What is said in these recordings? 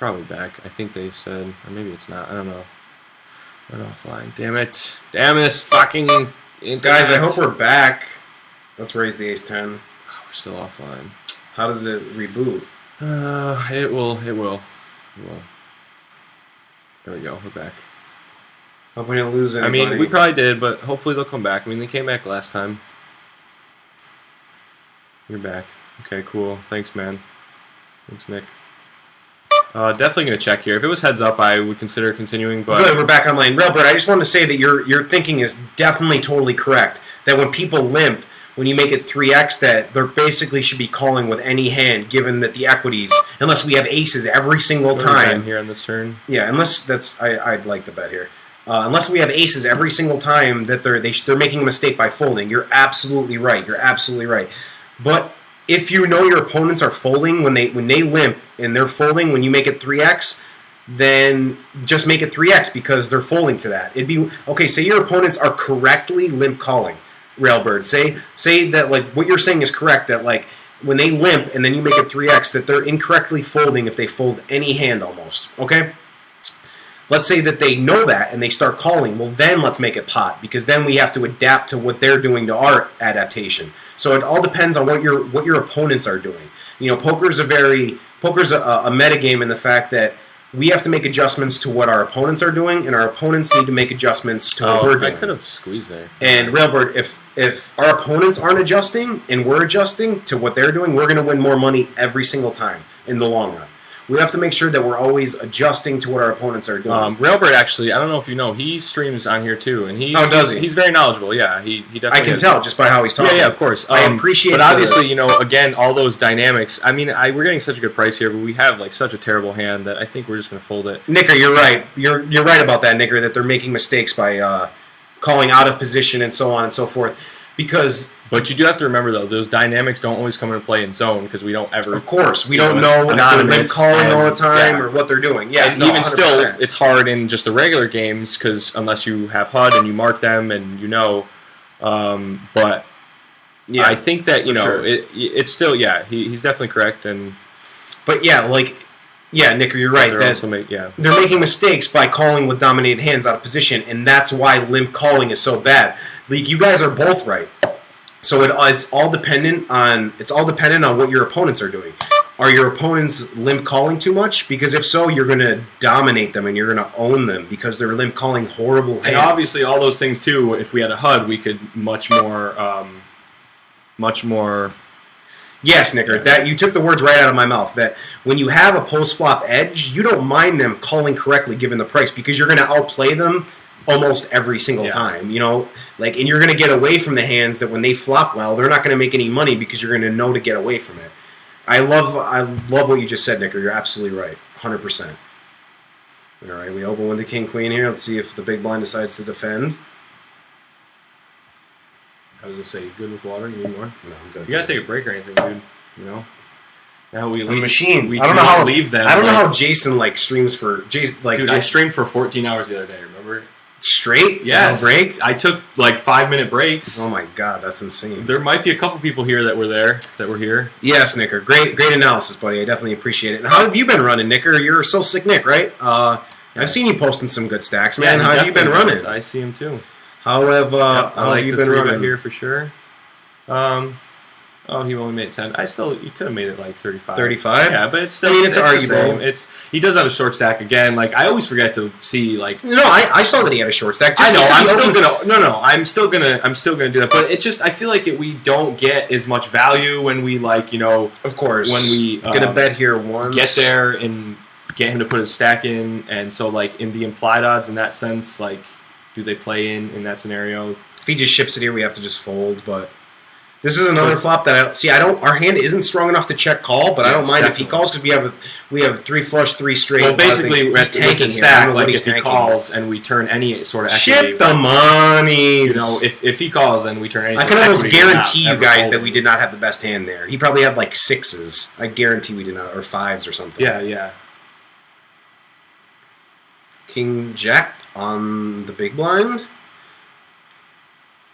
probably back. I think they said, or maybe it's not. I don't know. We're offline. Damn it! Damn this fucking internet. Guys, I hope we're back. Let's raise the ace-10. Oh, we're still offline. How does it reboot? It will. There we go. We're back. Hope we didn't lose anybody. I mean, we probably did, but hopefully they'll come back. I mean, they came back last time. You're back. Okay, cool. Thanks, man. Thanks, Nick. Definitely going to check here. If it was heads up, I would consider continuing. But good, we're back online. Railbird, I just want to say that your thinking is definitely totally correct. That when people limp, when you make it 3x, that they basically should be calling with any hand, given that the equities, unless we have aces every single time. Here on this turn. Yeah, unless that's I'd like to bet here. Unless we have aces every single time that they're making a mistake by folding. You're absolutely right. You're absolutely right. But if you know your opponents are folding when they limp and they're folding when you make it 3x, then just make it 3x because they're folding to that. It'd be okay. Say your opponents are correctly limp calling, Railbird. Say that like what you're saying is correct. That like when they limp and then you make it 3x, that they're incorrectly folding if they fold any hand almost. Okay. Let's say that they know that and they start calling. Well, then let's make it pot because then we have to adapt to what they're doing to our adaptation. So it all depends on what your opponents are doing. You know, poker's a meta game in the fact that we have to make adjustments to what our opponents are doing, and our opponents need to make adjustments to what we're doing. I could have squeezed there. And Railbird, if our opponents aren't adjusting and we're adjusting to what they're doing, we're going to win more money every single time in the long run. We have to make sure that we're always adjusting to what our opponents are doing. Railbird, actually, I don't know if you know, he streams on here too, and does he? He's very knowledgeable. Yeah, he definitely. I can tell just by how he's talking. Yeah, of course. I appreciate. But obviously, you know, again, all those dynamics. I mean, we're getting such a good price here, but we have like such a terrible hand that I think we're just going to fold it. Nicker, you're right. You're right about that, Nicker. That they're making mistakes by calling out of position and so on and so forth, because. But you do have to remember, though, those dynamics don't always come into play in zone because we don't ever... Of course. We don't know if they're limp calling all the time or what they're doing. Yeah, and even 100%. Still, it's hard in just the regular games because unless you have HUD and you mark them and you know... but yeah, I think that, you know, sure. It's still... Yeah, he's definitely correct. But yeah, like... Yeah, Nicker, you're right. They're making mistakes by calling with dominated hands out of position, and that's why limp calling is so bad. Like, you guys are both right. So it's all dependent on what your opponents are doing. Are your opponents limp calling too much? Because if so, you're going to dominate them and you're going to own them because they're limp calling horrible hands. And obviously, all those things too. If we had a HUD, we could much more. Yes, Nicker, that you took the words right out of my mouth. That when you have a post flop edge, you don't mind them calling correctly given the price because you're going to outplay them almost every single time, you know, like, and you're going to get away from the hands that when they flop well, they're not going to make any money because you're going to know to get away from it. I love what you just said, Nicker. You're absolutely right, 100%. All right, we open with the king queen here. Let's see if the big blind decides to defend. I was gonna say, you good with water? You need more? No, I'm good. You gotta take a break or anything, dude. You know. Now we at least machine. We I don't know how leave them. I don't know how Jason like streams for Jason. Like, dude, I streamed for 14 hours the other day. Remember? Straight? Yes. No break? I took like 5-minute breaks. Oh my god, that's insane. There might be a couple people here that were here. Yes, Nicker. Great analysis, buddy. I definitely appreciate it. And how have you been running, Nicker? You're so sick, Nick, right? I've seen you posting some good stacks, man. How have you been running? I see him too. How have you been running here for sure? Oh, he only made 10. You could have made it like 35. 35? Yeah, but it's still. it's arguable. He does have a short stack again. Like I always forget to see like. No, I saw that he had a short stack. I know. I'm still gonna do that. But it just I feel like we don't get as much value when we like Of course. When we gonna bet here once. Get there and get him to put his stack in, and so like in the implied odds in that sense, like do they play in that scenario? If he just ships it here, we have to just fold, but. This is another flop that our hand isn't strong enough to check call, but I don't mind if he calls because we have 3 flush, 3 straight. Well, basically, with the stack, like if he calls and we turn any sort of equity, ship the money. If he calls and we turn any, I can almost guarantee you guys that we did not have the best hand there. He probably had like 6s. I guarantee we did not, or 5s or something. Yeah. King Jack on the big blind.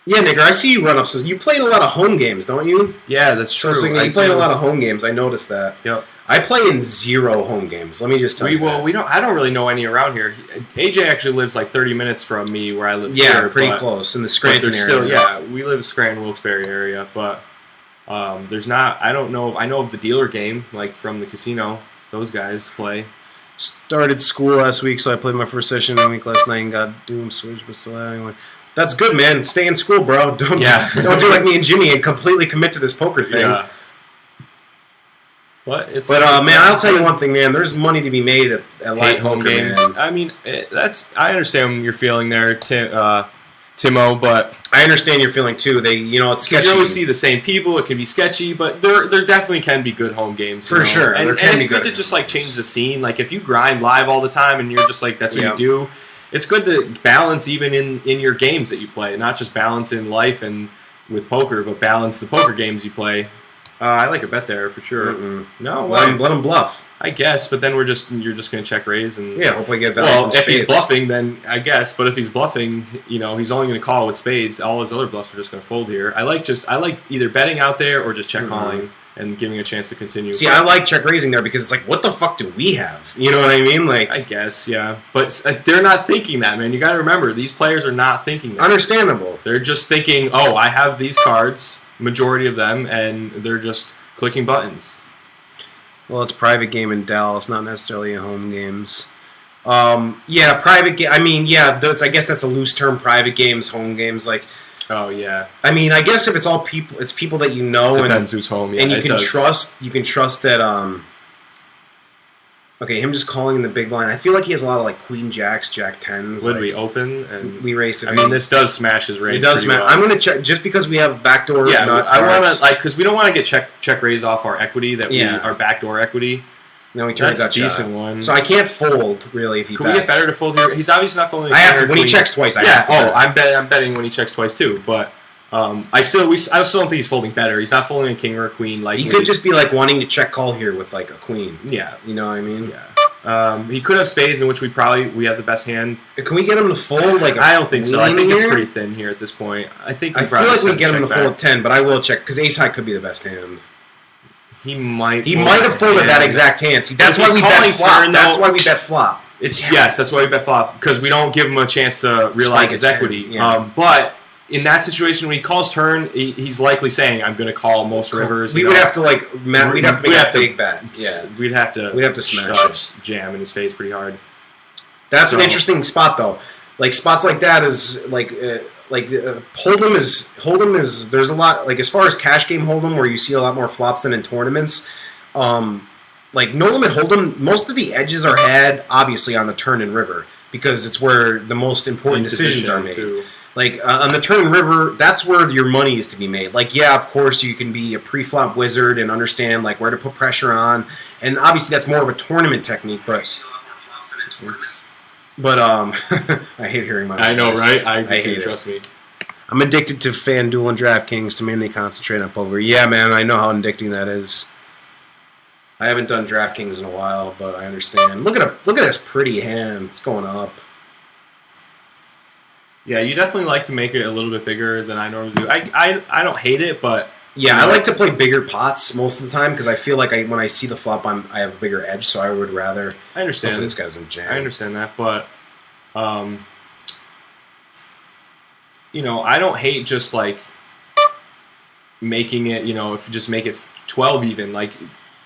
Yeah, Nigger, I see you run up. You played a lot of home games, don't you? Yeah, that's true. You played a lot of home games. I noticed that. Yep. I play in 0 home games. Let me just tell you. Well, we don't. I don't really know any around here. AJ actually lives like 30 minutes from me, where I live. Yeah, pretty close in the Scranton area. Still, yeah, we live Scranton, Wilkes-Barre area, but there's not. I don't know. I know of the dealer game, like from the casino. Those guys play. Started school last week, so I played my first session in the week last night and got Doom Switch, but still anyway. That's good, man. Stay in school, bro. Don't do like me and Jimmy and completely commit to this poker thing. Yeah. But man, I'll tell you one thing, man. There's money to be made at live home games. Man. I mean, I understand your feeling there, Timo, but I understand your feeling too. It's sketchy. You always see the same people. It can be sketchy, but there definitely can be good home games for sure. And it's good to just like change the scene. Like if you grind live all the time and you're just like that's what you do, it's good to balance even in your games that you play, not just balance in life and with poker, but balance the poker games you play. I like a bet there for sure. Mm-mm. No, let him bluff. I guess, but then you're just going to check raise and hopefully get value. Well, if he's bluffing, then I guess. But if he's bluffing, he's only going to call with spades. All his other bluffs are just going to fold here. I like either betting out there or just check calling and giving a chance to continue. See, I like check raising there because it's like, what the fuck do we have? You know what I mean? Like, I guess, yeah, but they're not thinking that, man. You got to remember, these players are not thinking that. Understandable. They're just thinking, oh, I have these cards, majority of them, and they're just clicking buttons. Well, it's a private game in Dallas, not necessarily at home games. Private game. I mean, I guess that's a loose term. Private games, home games, like. Oh yeah. I mean, I guess if it's all people, it's people that you know, depends who's home. Yeah, and you can trust. You can trust that. Okay, him just calling in the big blind. I feel like he has a lot of like queen jacks, jack tens. Would we open and we raised it? I mean, this does smash his range. It does smash. Well. I'm going to check just because we have backdoor. Yeah, I want to because we don't want to get check raise off our equity our backdoor equity. No, we turns out decent one. So I can't fold really if he. Could we get better to fold here? He's obviously not folding. I have to when he checks twice. I have to. I'm betting when he checks twice too, but. I still don't think he's folding better. He's not folding a king or a queen. Like he could just be like wanting to check call here with like a queen. Yeah, you know what I mean. Yeah. He could have spades in which we have the best hand. Can we get him to fold? Like I don't think so. I think it's pretty thin here at this point. I feel like we get him to fold 10, but I will check because ace high could be the best hand. He might have folded that exact hand. See, that's why we bet flop. That's why we bet flop. That's why we bet flop because we don't give him a chance to realize his equity. Yeah. But. In that situation, when he calls turn, he's likely saying, "I'm going to call most rivers." We'd have to make a big bet. Yeah, we'd have to smash jam in his face pretty hard. That's an interesting spot, though. Like spots like that is hold'em is there's a lot like as far as cash game hold'em where you see a lot more flops than in tournaments. Like no limit hold'em, most of the edges are had obviously on the turn and river because it's where the most important decisions are made. Too. Like, on the turn river, that's where your money is to be made. Like, yeah, of course, you can be a pre-flop wizard and understand, like, where to put pressure on. And obviously, that's more of a tournament technique, but... I hate hearing my voice. I know, right? I do too, trust me. I'm addicted to FanDuel and DraftKings to mainly concentrate on poker. Yeah, man, I know how addicting that is. I haven't done DraftKings in a while, but I understand. Look at this pretty hand. It's going up. Yeah, you definitely like to make it a little bit bigger than I normally do. I don't hate it, but... Yeah, I like to play bigger pots most of the time because I feel like when I see the flop, I have a bigger edge, so I would rather... I understand. Hopefully this guy's in jam. I understand that, but... I don't hate just, like, making it, if you just make it 12 even, like...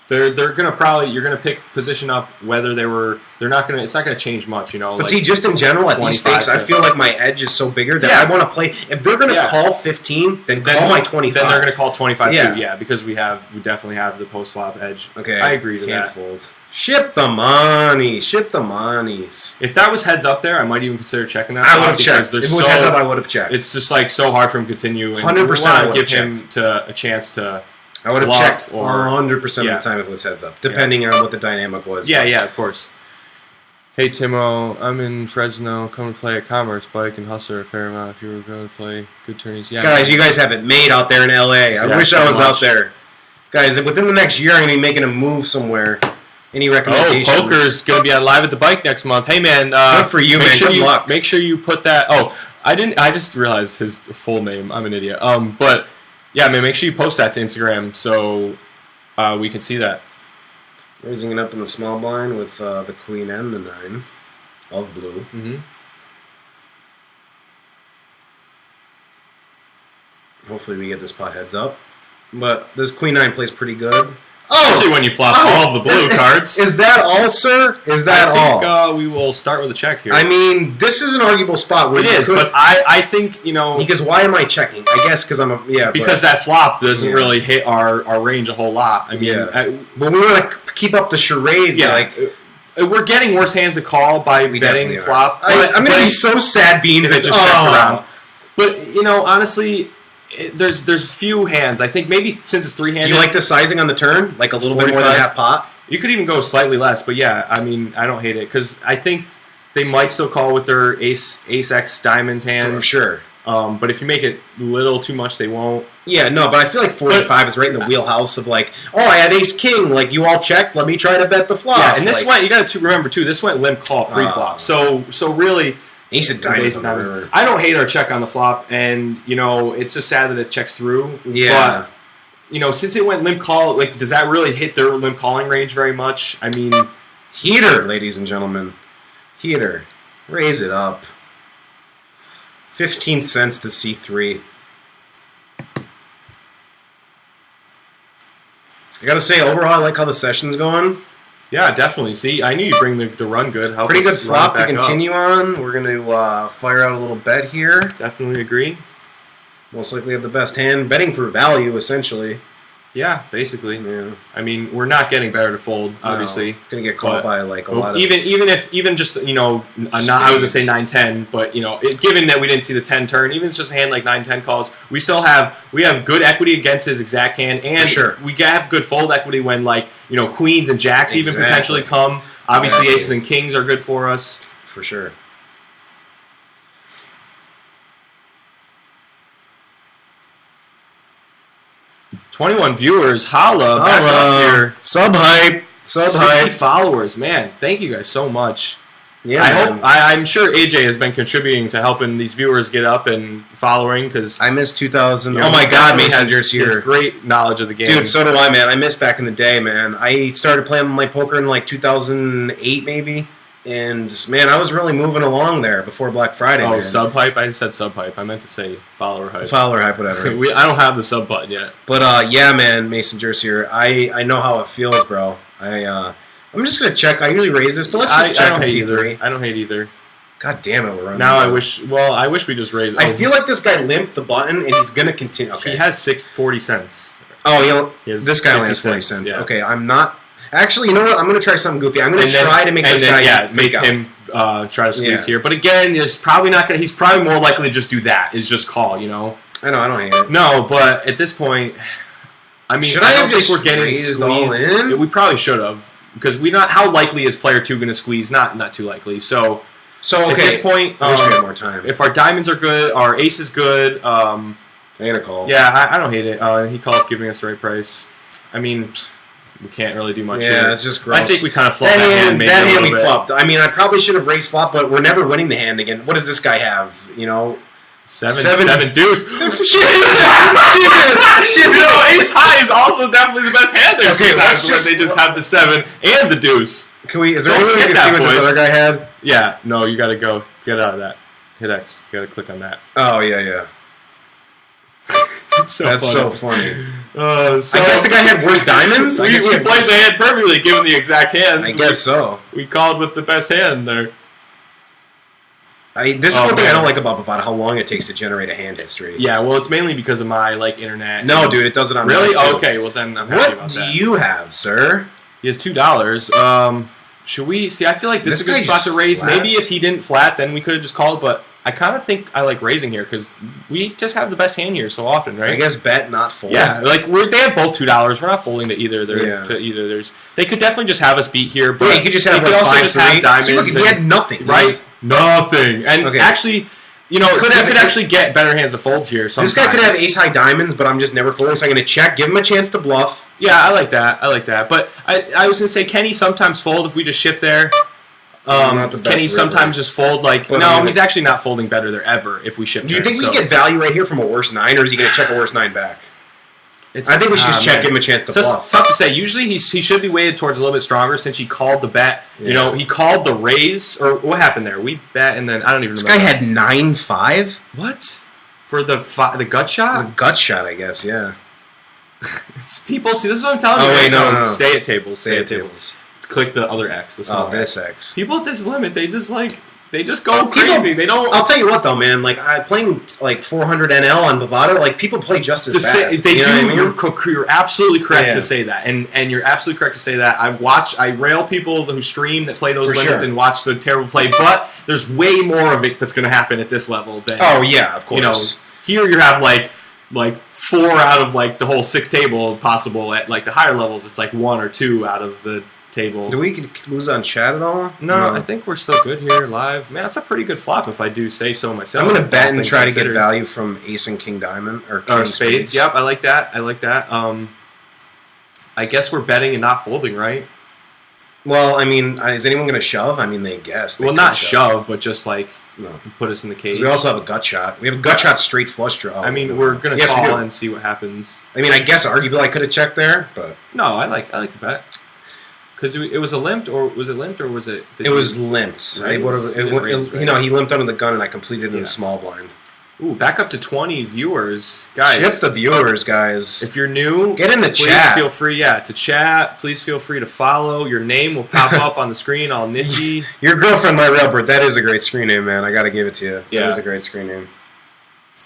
They're gonna you're gonna pick position up whether they're not gonna it's not gonna change much, But like see, just in general at these stakes, I feel like my edge is so bigger that I want to play. If they're gonna call 15, then call my 25. Then they're gonna call 25 too. Yeah, because we definitely have the post flop edge. Okay, I agree to that. Fold. Ship the money. Ship the monies. If that was heads up there, I might even consider checking that. I would have checked. If it was heads up, I would have checked. It's just like so hard for him to continue. 100%. I would give him a chance to. I would have checked 100% of the time if it was heads up, depending on what the dynamic was. Yeah, of course. Hey, Timo, I'm in Fresno. Come and play at Commerce. Bike and hustle a fair amount if you were going to play good tourneys. Yeah, guys, you guys have it made out there in L.A. I wish I was out there. Guys, within the next year, I'm going to be making a move somewhere. Any recommendations? Oh, poker's going to be on live at the Bike next month. Hey, man. Good for you, man. Good luck. Make sure you put that... Oh, I just realized his full name. I'm an idiot. But... Yeah, man, make sure you post that to Instagram so we can see that. Raising it up in the small blind with the queen and the 9 of blue. Mm-hmm. Hopefully we get this pot heads up. But this queen 9 plays pretty good. Especially when you flop all of the blue cards. Is that all, sir? Is that all? I think we will start with a check here. I mean, this is an arguable spot. Where it is, but I think, Because why am I checking? I guess because because that flop doesn't really hit our range a whole lot. I mean, but we want to keep up the charade. Yeah, we're getting worse hands to call by betting flop. I'm going to be so sad, Beans. It just checks around. But, honestly... There's few hands. I think maybe since it's 3-handed. Do you like the sizing on the turn? Like a little 45? Bit more than half pot? You could even go slightly less, but yeah, I mean, I don't hate it because I think they might still call with their ace X diamonds hands. For sure. But if you make it a little too much, they won't. Yeah, no, but I feel like 45 is right in the wheelhouse of like, I had ace king. Like, you all checked. Let me try to bet the flop. Yeah, and this went, you got to remember, too, this went limp call pre-flop. So really... Ace of diamonds. I don't hate our check on the flop, and it's just sad that it checks through. Yeah. But since it went limp call, like, does that really hit their limp calling range very much? I mean, heater, ladies and gentlemen, heater, raise it up. 15 cents to C3. I gotta say, overall, I like how the session's going. Yeah, definitely. See, I knew you'd bring the run good. Pretty good flop to continue on. We're going to fire out a little bet here. Definitely agree. Most likely have the best hand. Betting for value, essentially. Yeah, basically. Yeah. I mean, we're not getting better to fold, obviously. Going to get called by like a lot of... Even just, I was going to say 9-10, but, given that we didn't see the 10 turn, even if it's just a hand like 9-10 calls, we have good equity against his exact hand, and we have good fold equity when, like, queens and jacks even potentially come. Obviously, aces and kings are good for us. For sure. $21 viewers, holla, back up here. Sub hype. 60 followers, man. Thank you guys so much. Yeah, I'm sure AJ has been contributing to helping these viewers get up and following because I miss 2000. Oh my God, Messenger's here. He has great knowledge of the game, dude. So do I, man. I miss back in the day, man. I started playing my poker in like 2008, maybe. And, man, I was really moving along there before Black Friday, man. Sub hype? I just said sub hype. I meant to say follower hype. Follower hype, whatever. I don't have the sub button yet. But, yeah, man, Mason Jerse here. I know how it feels, bro. I'm just going to check. I usually raise this, but let's just check on C3. I don't hate either. God damn it, we're running. Now I wish we just raised. I feel like this guy limped the button, and he's going to continue. Okay. He has 40 cents. Oh, this guy only has 40 cents. Yeah. Okay, I'm not... Actually, you know what? I'm going to try something goofy. I'm going to try to make this guy make him try to squeeze here. But again, there's probably not going to... He's probably more likely to just do that, is just call, I know, I don't hate it. No, but at this point... I mean, I don't think we're getting squeezed all in. We probably should have. Because how likely is player 2 going to squeeze? Not too likely. So okay. At this point... I wish we had more time. If our diamonds are good, our ace is good... I'm going to call. Yeah, I don't hate it. He calls giving us the right price. I mean... We can't really do much here. Yeah, it's just gross. I think we kind of flopped that hand. That hand we flopped. I mean, I probably should have raised flop, but we're never winning the hand again. What does this guy have? Seven deuce. Shit. Ace high is also definitely the best hand there. Okay, let's just... They just have the 7 and the deuce. Is there any way we can see what this other guy had? Yeah, no, you got to go. Get out of that. Hit X. You got to click on that. Oh, yeah. That's so funny. I guess the guy had worse diamonds? We played the hand perfectly, given the exact hands. I guess so. We called with the best hand there. This is one thing I don't like about Bovada, how long it takes to generate a hand history. Yeah, well, it's mainly because of my internet. No, dude, it does it on really? Oh, okay, well then I'm happy about that. What do you have, sir? He has $2. Should we see? I feel like this is a good spot to raise. Flats. Maybe if he didn't flat, then we could have just called. But I kind of think I like raising here because we just have the best hand here so often, right? I guess bet, not fold. Yeah, they have both $2. We're not folding to either. They could definitely just have us beat here. But you could just have they could also just have diamonds. See, look, he had nothing, right? Nothing. And actually. You could actually get better hands to fold here sometimes. This guy could have ace-high diamonds, but I'm just never folding, so I'm going to check, give him a chance to bluff. Yeah, I like that. But I was going to say, can he sometimes fold if we just ship there? Can he sometimes just fold he's actually not folding better there ever if we ship there. Do you think we get value right here from a worse 9, or is he going to check a worse 9 back? I think we should just check, give him a chance to bluff. It's tough to say. Usually he should be weighted towards a little bit stronger since he called the bet. Yeah. You know, he called the raise, or what happened there? We bet, and then I don't even remember. This guy had 9-5? What? For the gut shot? The gut shot, I guess, yeah. People, see, this is what I'm telling you. Oh, wait, no. Stay at tables. Stay at tables. Click the other X. This X. People at this limit, they just go crazy. They don't. I'll tell you what, though, man. Like playing like 400 NL on Bovada, like people play just as bad. They do. I mean? You're absolutely correct to say that, and you're absolutely correct to say that. I rail people who stream that play those limits and watch the terrible play, but there's way more of it that's going to happen at this level than. Oh yeah, of course. You know, here you have like 4 out of like the whole 6 table possible. At like the higher levels, it's like 1 or 2 out of the table. Do we lose on chat at all? No, I think we're still good here live. Man, that's a pretty good flop if I do say so myself. I'm going to bet and try to get value from Ace and King Diamond or Spades. Yep, I like that. I guess we're betting and not folding, right? Well, I mean, is anyone going to shove? I mean, they guess. Well, not shove, but just like put us in the cage. We also have a gut shot. We have a gut shot straight flush draw. I mean, we're going to call and see what happens. I mean, I guess arguably I could have checked there, but no, I like the bet. Because it was a limped, or was it limped, or was it? It was limped. He limped under the gun, and I completed in the small blind. Ooh, back up to 20 viewers, guys. Shift the viewers, guys. If you're new, get in the chat. Feel free, to chat. Please feel free to follow. Your name will pop up on the screen, all nifty. Your girlfriend, my Railbird. That is a great screen name, man. I got to give it to you. Yeah, that is a great screen name.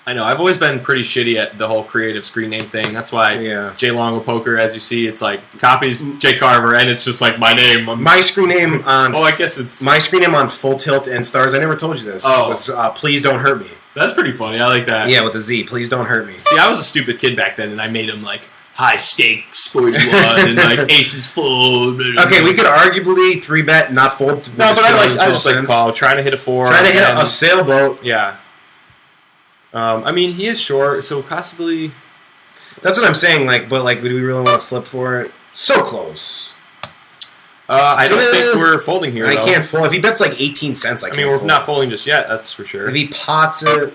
I know. I've always been pretty shitty at the whole creative screen name thing. That's why J Longo Poker, as you see, it's like copies J Carver, and it's just like my name. My screen name on. I guess it's my screen name on Full Tilt and Stars. I never told you this. Was Please Don't Hurt Me. That's pretty funny. I like that. Yeah, with a Z. Please Don't Hurt Me. See, I was a stupid kid back then, and I made him like high stakes 41 and like aces full. Okay, we could arguably 3-bet, not fold. No, but I just like call, trying to hit a 4. Trying to hit a sailboat. Yeah. I mean, he is short, so possibly. That's what I'm saying. Do we really want to flip for it? So close. I don't think we're folding here. I can't fold. If he bets like 18 cents, I mean, we're not folding just yet. That's for sure. If he pots it,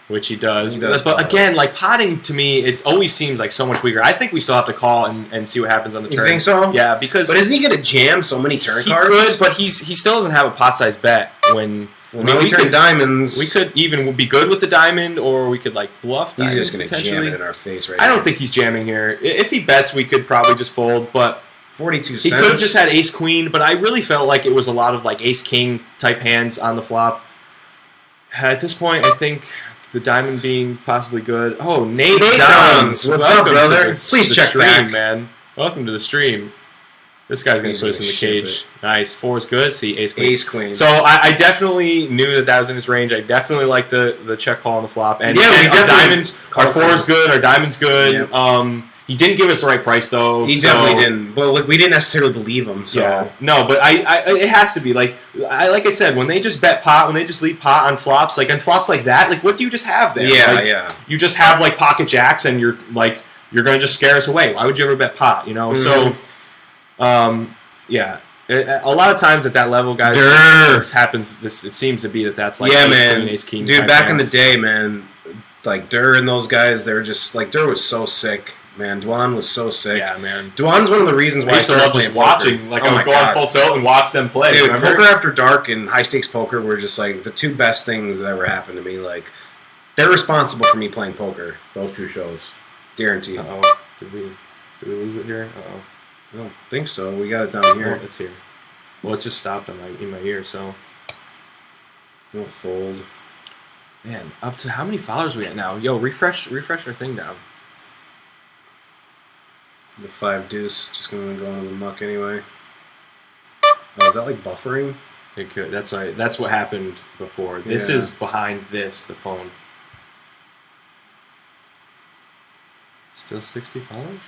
which he does. But again, like potting to me, it always seems like so much weaker. I think we still have to call and see what happens on the turn. You think so? Yeah, because. But isn't he going to jam so many turn cards? He could, but he still doesn't have a pot size bet when. We turn diamonds. We could even be good with the diamond, or we could like bluff diamonds. He's just going to jam it in our face right now. I don't think he's jamming here. If he bets, we could probably just fold, but 42 cents. He could have just had ace queen, but I really felt like it was a lot of like ace king type hands on the flop. At this point, I think the diamond being possibly good. Oh, Nate Dons. What's up, brother? Please check back, man. Welcome to the stream. This guy's going to put us in the cage. Nice. 4 is good. See, ace queen. Ace queen. So I definitely knew that was in his range. I definitely liked the check call on the flop. And our diamonds, our 4 is good. Our diamond's good. Yep. He didn't give us the right price, though. He definitely didn't. But we didn't necessarily believe him. So. Yeah. No, but it has to be. Like I said, when they just bet pot, when they just lead pot on flops, like on flops like that, like what do you just have there? Yeah, You just have like pocket jacks, and you're going to just scare us away. Why would you ever bet pot, you know? Mm-hmm. So, yeah. A lot of times at that level, guys, this happens. It seems to be that's like ace king, dude. Back in the day, man, like Durr and those guys, they were just like Durr was so sick. Man, Dwan was so sick. Yeah, man. Dwan's one of the reasons why I started just watching. Like, I would go on Full Tilt and watch them play. Dude, Poker After Dark and High Stakes Poker were just, like, the 2 best things that ever happened to me. Like, they're responsible for me playing poker, those 2 shows. Guaranteed. Uh-oh. Did we lose it here? Uh-oh. I don't think so. We got it down here. Oh, it's here. Well, it just stopped in my ear, so. We'll fold. Man, up to how many followers we at now? Yo, refresh our thing now. The 5 deuce, just going to go into the muck anyway. Oh, is that like buffering? It could. That's right. That's what happened before. This is behind the phone. Still 60 followers?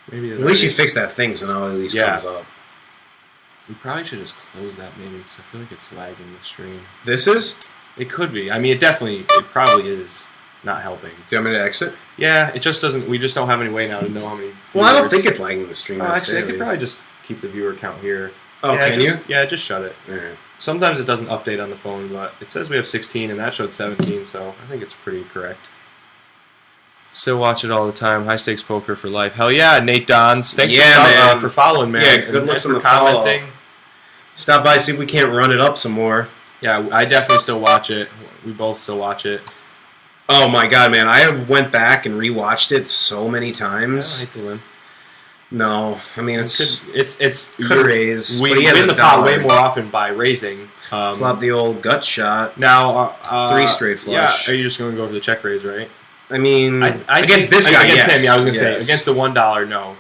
Maybe. At least you fixed that thing, so now it at least comes up. We probably should just close that maybe, because I feel like it's lagging the stream. This is? It could be. I mean, it probably is. Not helping. Do you want me to exit? Yeah, it just doesn't. We just don't have any way now to know how many. Well, I don't think it's lagging the stream. Actually, I could probably just keep the viewer count here. Oh, can you? Yeah, just shut it. Right. Sometimes it doesn't update on the phone, but it says we have 16, and that showed 17, so I think it's pretty correct. Still watch it all the time. High stakes poker for life. Hell yeah, Nate Dons. Thanks for following, man. Yeah, good looks on the commenting. Stop by, see if we can't run it up some more. Yeah, I definitely still watch it. We both still watch it. Oh my god, man! I went back and rewatched it so many times. I hate to win. No, I mean it's could raise. We win the pot way more often by raising. Flop the old gut shot. Now 3 straight flush. Yeah, are you just going to go for the check raise, right? I mean, against this guy, against him, yeah, I was going to say against the $1, no.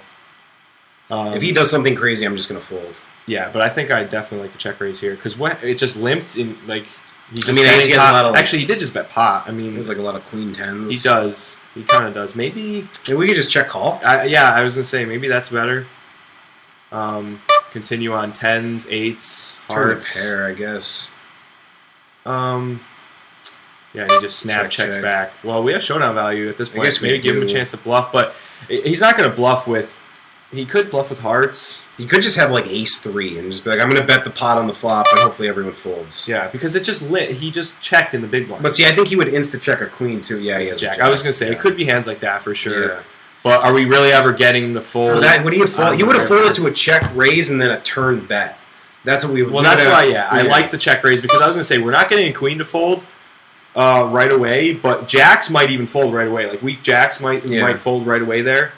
If he does something crazy, I'm just going to fold. Yeah, but I think I definitely like the check raise here because it just limped in like. He just actually, he did just bet pot. I mean, there's like a lot of queen tens. He does. He kind of does. Maybe we could just check call. Yeah, I was gonna say maybe that's better. Continue on tens, eights, hearts. Turn a pair, I guess. Yeah, he just checks back. Well, we have showdown value at this point. Maybe give him a chance to bluff, but he's not gonna bluff with. He could bluff with hearts. He could just have like ace-3 and just be like, I'm going to bet the pot on the flop and hopefully everyone folds. Yeah, because it just he just checked in the big blind. But see, I think he would insta-check a queen too. Yeah, he has jack. I was going to say, it could be hands like that for sure. Yeah. But are we really ever getting the full... What do you fold? He would have folded to a check raise and then a turn bet. That's what we would... Well, that's why, I like the check raise because I was going to say, we're not getting a queen to fold right away, but jacks might even fold right away. Like weak jacks might fold right away there.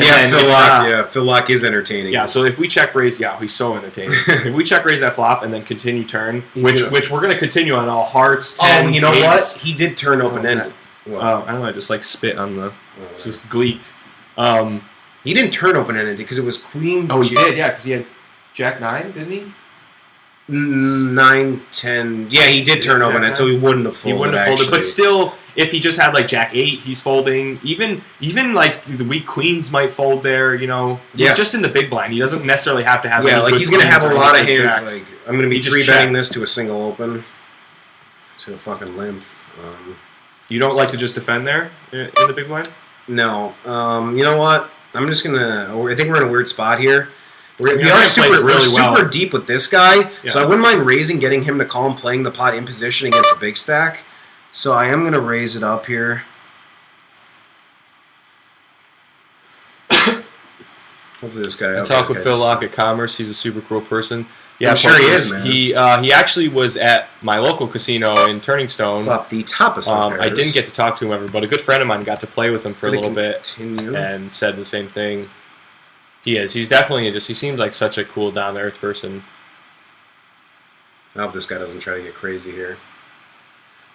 Phil Lock is entertaining. Yeah, so if we check raise, he's so entertaining. If we check raise that flop and then continue turn, which we're going to continue on all hearts, tens, you know eights. What? He did turn open-ended. I don't know, I just like spit on the... It's just gleeked. He didn't turn open-ended because it was queen... Oh, he did, yeah, because he had jack 9, didn't he? 9, 10... Yeah, he did turn open-ended, so he wouldn't have folded, He wouldn't have folded, but still... If he just had like jack 8, he's folding. Even like the weak queens might fold there. You know, he's just in the big blind. He doesn't necessarily have to have. Like he's going to have a lot of hands. Like I'm going to be 3-betting this to a single open, to a fucking limp. You don't like to just defend there in the big blind? No. You know what? I'm just gonna. I think we're in a weird spot here. We are super deep with this guy, so I wouldn't mind raising, getting him to call and playing the pot in position against a big stack. So I am going to raise it up here. Hopefully this guy... I talked with Phil Lock at Commerce. He's a super cool person. Yeah, I'm sure he is, man. He actually was at my local casino in Turning Stone. Flop the top of I didn't get to talk to him ever, but a good friend of mine got to play with him for a little bit and said the same thing. He is. He's definitely he seems like such a cool, down-to-earth person. I hope this guy doesn't try to get crazy here.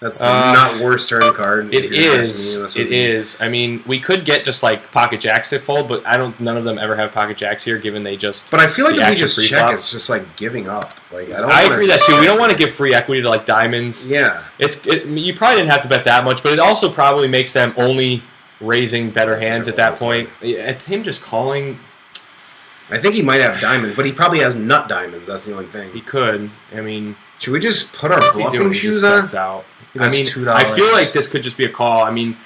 That's the not worst turn card. It is. I mean, we could get just like pocket jacks to fold, but none of them ever have pocket jacks here, given they just. But I feel like if we just check, it's just like giving up. Like I agree that too. We don't want to give free equity to like diamonds. Yeah. You probably didn't have to bet that much, but it also probably makes them only raising better hands at that point. Him just calling. I think he might have diamonds, but he probably has nut diamonds. That's the only thing. He could. I mean, should we just put our bluffing shoes on? Out. I mean, I feel like this could just be a call. I mean,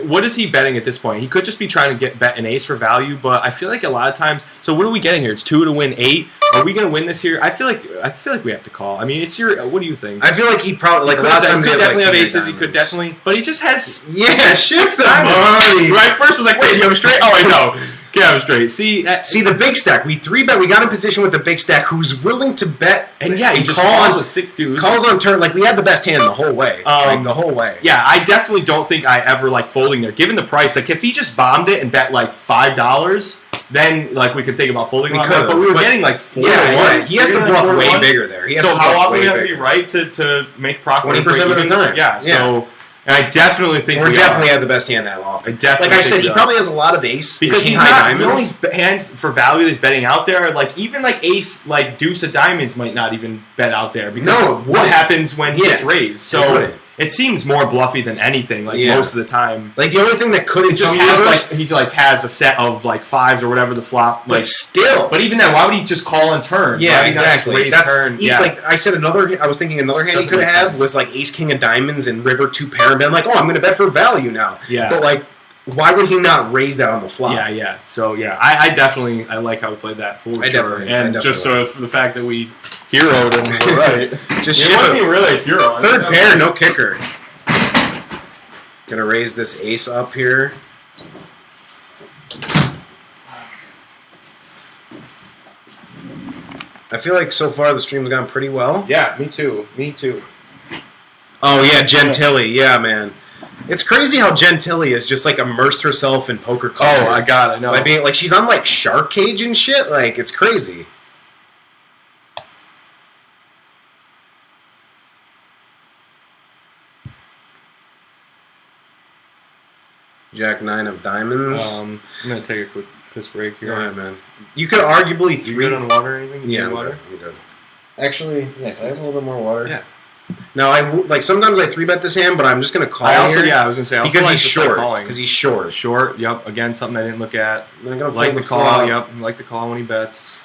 what is he betting at this point? He could just be trying to bet an ace for value, but I feel like a lot of times. So what are we getting here? It's 2 to win 8. Are we going to win this here? I feel like we have to call. I mean, it's your. What do you think? I feel like he probably a lot of times he could definitely have aces. He could definitely, but he just has. Yeah, shit the money. Right, first was like, wait, you have a straight? Oh, wait, no. Can't have a straight. See the big stack. We 3-bet. We got in position with the big stack, who's willing to bet. And yeah, he just calls with 6 deuce. Calls on turn. Like we had the best hand the whole way. The whole way. Yeah, I definitely don't think I ever like folding there. Given the price, like if he just bombed it and bet like $5, then like we could think about folding. But we were getting like 4 to 1. Yeah. He has to bluff way bigger there. So how often do you have to be right to make profit? 20% of the time. Yeah. So. And I definitely think we definitely have the best hand that often. Like I said, he probably has a lot of ace because he's not the only hands for value that's betting out there. Like even like ace, like deuce of diamonds might not even bet out there because what happens when he gets raised? So it seems more bluffy than anything. Like most of the time, like the only thing that could just has a set of like 5s or whatever the flop. Like still, but even then, why would he just call and turn? Yeah, exactly. Turn. Like I said, I was thinking another hand he could have was like ace king of diamonds and river 2 pair and been like, oh, I'm going to bet for value now. Yeah, but like. Why would he not raise that on the flop? Yeah. So I definitely like how we played that for sure. And just so for the fact that we heroed him, right? Just it wasn't even really a hero. Third pair, no kicker. Gonna raise this ace up here. I feel like so far the stream's gone pretty well. Yeah, me too. Me too. Oh yeah, Gentili. Yeah, man. It's crazy how Gentili has just like immersed herself in poker culture. Oh, I got it. No, by being like she's on like Shark Cage and shit. Like it's crazy. Jack 9 of diamonds. I'm gonna take a quick piss break here. Go ahead, man. You could arguably You good on water or anything? Yeah, I'm water. I'm good. Actually, yeah. Can I have a little bit more water? Yeah. Now like sometimes I 3-bet this hand, but I'm just gonna call. I was gonna say because he's short. Because he's short. Short. Yep. Again, something I didn't look at. I'm gonna like the call. Yep. Like the call when he bets.